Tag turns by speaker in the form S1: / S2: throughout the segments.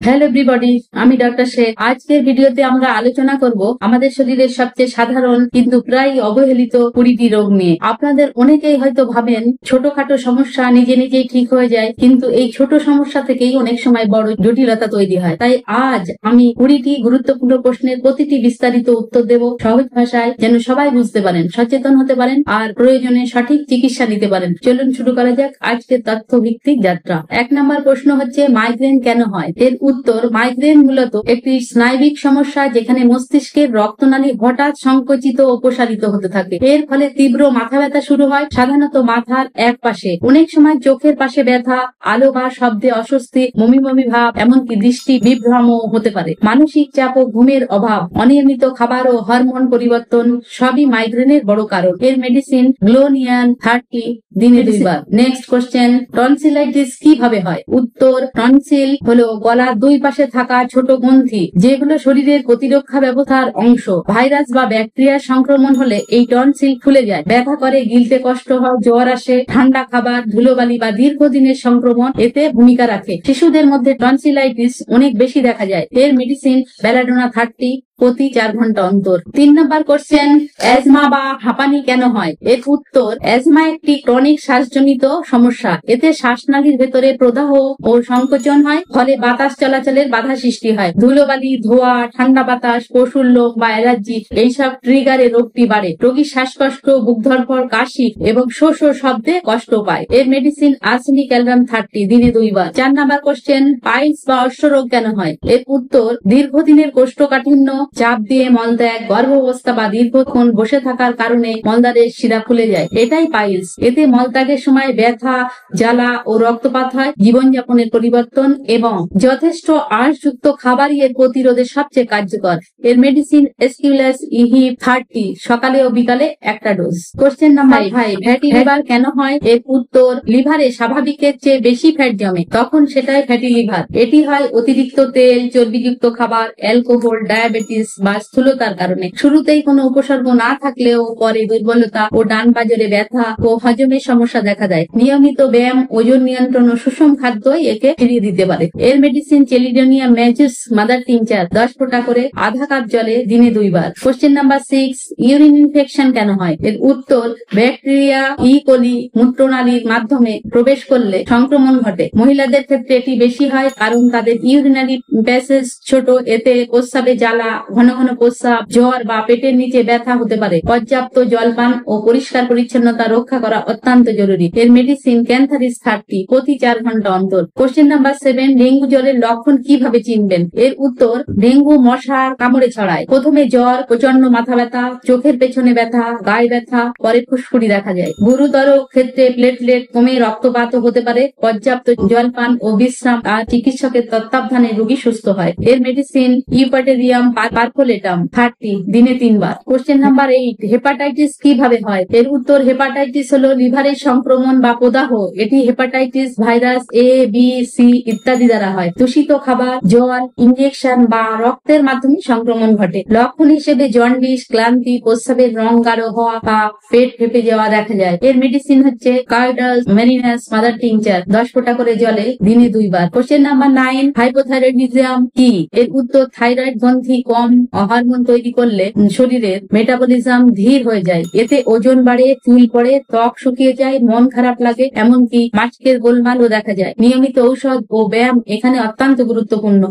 S1: Hello everybody, আমি doctor Sheikh. আজকের ভিডিওতে আমরা আলোচনা করব আমাদের শরীরের সবচেয়ে সাধারণ কিন্তু প্রায় অবহেলিত 20টি রোগ নিয়ে। আপনাদের অনেকেই হয়তো ভাবেন ছোটখাটো সমস্যা নিজে নিজেই ঠিক হয়ে যায়, কিন্তু এই ছোট সমস্যা থেকেই অনেক সময় বড় জটিলতা তৈরি হয়। তাই আজ আমি 20টি গুরুত্বপূর্ণ প্রশ্নের প্রতিটি বিস্তারিত উত্তর দেব সহজ ভাষায়, যেন সবাই বুঝতে পারেন, সচেতন হতে পারেন আর প্রয়োজনে সঠিক চিকিৎসা নিতে পারেন। চলুন শুরু করা যাক আজকের তথ্য ভিত্তিক যাত্রা। 1 নম্বর প্রশ্ন হচ্ছে, মাইগ্রেন কেন হয়? এর উত্তর, মাইগ্রেন মূলত একটি স্নায়বিক সমস্যা যেখানে মস্তিষ্কের রক্তনালী হঠাৎ সংকুচিত ও প্রসারিত হতে থাকে। এর ফলে তীব্র মাথা ব্যথা শুরু হয়, সাধারণত মাথার এক পাশে। অনেক সময় চোখের পাশে ব্যথা, আলো বা শব্দে অস্বস্তি, বমি বমি ভাব, এমনকি দৃষ্টি বিভ্রম হতে পারে। মানসিক চাপ ও ঘুমের অভাব, অনিয়মিত খাবার ও হরমোন পরিবর্তন সবই মাইগ্রেনের বড় কারণ। এর মেডিসিন গ্লোনিয়ান 30 দিনে 2 বার। নেক্সট কোশ্চেন, টনসিলাইটিস কিভাবে হয়? উত্তর, টনসিল হলো গলার 2 পাশে থাকা ছোট গ্রন্থি, যেগুলো শরীরের প্রতিরক্ষা ব্যবস্থার অংশ। ভাইরাস বা ব্যাকটেরিয়ার সংক্রমণ হলে এই টনসিল ফুলে যায়, ব্যথা করে, গিলতে কষ্ট হয়, জ্বর আসে। ঠান্ডা খাবার, ধুলোবালি বা দীর্ঘদিনের সংক্রমণ এতে ভূমিকা রাখে। শিশুদের মধ্যে টনসিলাইটিস অনেক বেশি দেখা যায়। এর মেডিসিন বেলাডোনা 30 প্রতি 4 ঘন্টা অন্তর। 3 নম্বর কোশ্চেন, অ্যাজমা বা হাঁপানি কেন হয়? এর উত্তর, অ্যাজমা একটি ক্রনিক শ্বাসজনিত সমস্যা। এতে শ্বাসনালীর ভেতরে প্রদাহ ও সংকোচন হয়, ফলে বাতাস চলাচলের বাধা সৃষ্টি হয়। ধুলোবালি, ধোঁয়া, ঠান্ডা বাতাস, পশুর লোম বা অ্যালার্জি এইসব ট্রিগারে রোগটি বাড়ে। রোগীর শ্বাসকষ্ট, বুক ধড়ফড়, কাশি এবং শো শো শব্দে কষ্ট পায়। এর মেডিসিন আর্সেনিক অ্যালবাম 30 দিনে 2 বার। 4 নম্বর কোশ্চেন, পাইলস বা অশ্বরোগ কেন হয়? এর উত্তর, দীর্ঘদিনের কোষ্ঠকাঠিন্য, চাপ দিয়ে মলত্যাগ, গর্ভাবস্থা বা দীর্ঘক্ষণ বসে থাকার কারণে মলদ্বারের শিরা ফুলে যায়। এটাই পাইলস। এতে মলত্যাগের সময় ব্যথা, জ্বালা ও রক্তপাত হয়। জীবনযাপনের পরিবর্তন এবং যথেষ্ট আঁশযুক্ত খাবারই এর প্রতিরোধে সবচেয়ে কার্যকর। এর মেডিসিন এসকিউলাস ইহিব 30 সকালে ও বিকালে 1টা dose. Question number 5, fatty liver কেন হয়? এর উত্তর, লিভারে স্বাভাবিকের চেয়ে বেশি ফ্যাট জমে, তখন সেটাই ফ্যাটি লিভার। এটি হয় অতিরিক্ত তেল, চর্বিযুক্ত খাবার, অ্যালকোহল, ডায়াবেটিস বা স্থূলতার কারণে। শুরুতেই কোনো উপসর্গ না থাকলেও পরে দুর্বলতা ও ডান পাঁজরে ব্যথা ও হজমের সমস্যা দেখা দেয়। নিয়মিত ব্যায়াম, ওজন নিয়ন্ত্রণ ও সুষম খাদ্যই একে ফিরিয়ে দিতে পারে। এর মেডিসিন চেলিডোনিয়া ম্যাজিস মাদার টিংচার 10 ফোঁটা করে আধা কাপ জলে দিনে 2 বার। কোশ্চেন নাম্বার 6, ইউরিন ইনফেকশন কেন হয়? এর উত্তর, ব্যাকটেরিয়া কোলি মূত্রনালীর মাধ্যমে প্রবেশ করলে সংক্রমণ ঘটে। মহিলাদের ক্ষেত্রে এটি বেশি হয় কারণ তাদের ইউরিনারি প্যাসেজ ছোট। এতে প্রস্রাবে জ্বালা, ঘন ঘন প্রস্রাব, জ্বর বা পেটের নিচে ব্যথা হতে পারে। পর্যাপ্ত জলপান ও পরিষ্কার পরিচ্ছন্নতা রক্ষা করা অত্যন্ত জরুরি। এর মেডিসিন ক্যান্থারিস 30 প্রতি 4 ঘন্টা অন্তর। কোশ্চেন নাম্বার 7, ডেঙ্গু জ্বরের লক্ষণ কিভাবে চিনবেন? এর উত্তর, ডেঙ্গু মশার কামড়ে ছড়ায়। প্রথমে জ্বর, প্রচন্ড মাথা ব্যথা, চোখের পেছনে ব্যথা, গায়ে ব্যথা, পরে ফুসকুড়ি দেখা যায়। গুরুতর ক্ষেত্রে প্লেটলেট কমে রক্তপাত হতে পারে। পর্যাপ্ত জলপান ও বিশ্রাম আর চিকিৎসকের তত্ত্বাবধানে রোগী সুস্থ হয়। এর মেডিসিন ইউপাটেরিয়াম পারফোলেটাম 30 দিনে 3 বার। কোশ্চেন নাম্বার 8, হেপাটাইটিস কিভাবে হয়? এর উত্তর, হেপাটাইটিস হলো লিভারের সংক্রমণ বা প্রদাহ। এটি হেপাটাইটিস ভাইরাস এ, বি, সি ইত্যাদি দ্বারা হয়। দূষিত খাবার, জল, ইনজেকশন বা রক্তের মাধ্যমে সংক্রমণ ঘটে। লক্ষণ হিসেবে জন্ডিস, ক্লান্তি, প্রস্রাবের রং গাঢ় হওয়া বা পেট ফেঁপে যাওয়া দেখা যায়। এর মেডিসিন হচ্ছে কার্ডাস মেরিনাস মাদার টিংচার 10 ফোঁটা করে জলে দিনে 2 বার। কোশ্চেন নাম্বার 9, হাইপোথাইরয়েডিজম কি? এর উত্তর, থাইরয়েড গ্রন্থি কম হরমোন তৈরি করলে শরীরের মেটাবলিজম ধীর হয়ে যায়। এতে ওজন বাড়ে, চুল পড়ে, ত্বক শুকিয়ে যায়, মন খারাপ লাগে, এমনকি মাসিকের গোলমালও দেখা যায়। নিয়মিত ঔষধ ও ব্যায়াম এখানে অত্যন্ত গুরুত্বপূর্ণ।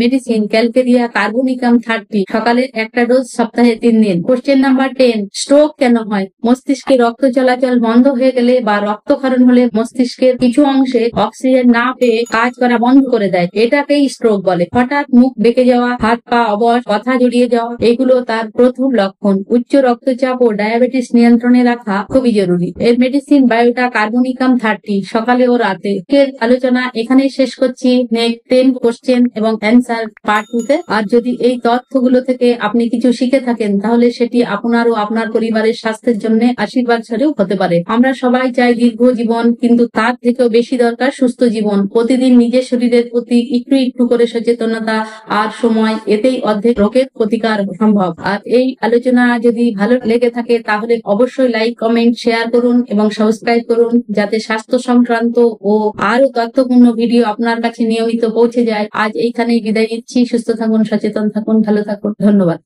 S1: মেডিসিন ক্যালকেরিয়া কার্বোনিকাম 30 সকালে 1টা ডোজ, সপ্তাহে 3 দিন। কোশ্চেন নাম্বার 10, স্ট্রোক কেন হয়? মস্তিষ্কে রক্ত চলাচল বন্ধ হয়ে গেলে বা রক্তক্ষরণ হলে মস্তিষ্কের কিছু অংশে অক্সিজেন না পেয়ে কাজ করা বন্ধ করে দেয়। এটাকেই স্ট্রোক বলে। হঠাৎ মুখ বেঁকে যাওয়া, হাত পা অবশ, কথা জড়িয়ে যাওয়া, এগুলো তার প্রথম লক্ষণ। উচ্চ রক্তচাপ ও ডায়াবেটিস নিয়ন্ত্রণে রাখা খুবই জরুরি। এর মেডিসিন বায়োটা কার্বোনিকাম 30 সকালে ও রাতে। এর আলোচনা এখানেই শেষ করছি। নেক্সট 10 কোশ্চেন এবং অ্যান্সার পার্ট 2 তে। আর যদি এই তথ্যগুলো থেকে আপনি কিছু শিখে থাকেন, তাহলে সেটি আপনার ও আপনার পরিবারের স্বাস্থ্যের জন্য আশীর্বাদ স্বরূপ হতে পারে। আমরা সবাই চাই দীর্ঘ জীবন, কিন্তু তার থেকেও বেশি দরকার সুস্থ জীবন। প্রতিদিন নিজের শরীরের প্রতি একটু একটু করে সচেতনতা আর সময়, এতেই অর্ধেক রোগের প্রতিকার সম্ভব। আর এই আলোচনা যদি ভালো লেগে থাকে তাহলে অবশ্যই লাইক, কমেন্ট, শেয়ার করুন এবং সাবস্ক্রাইব করুন, যাতে স্বাস্থ্য সংক্রান্ত ও আরো তথ্যপূর্ণ ভিডিও আপনার কাছে নিয়মিত পৌঁছে পৌঁছে যায়। আজ এইখানেই বিদায় নিচ্ছি। সুস্থ থাকুন, সচেতন থাকুন, ভালো থাকুন। ধন্যবাদ।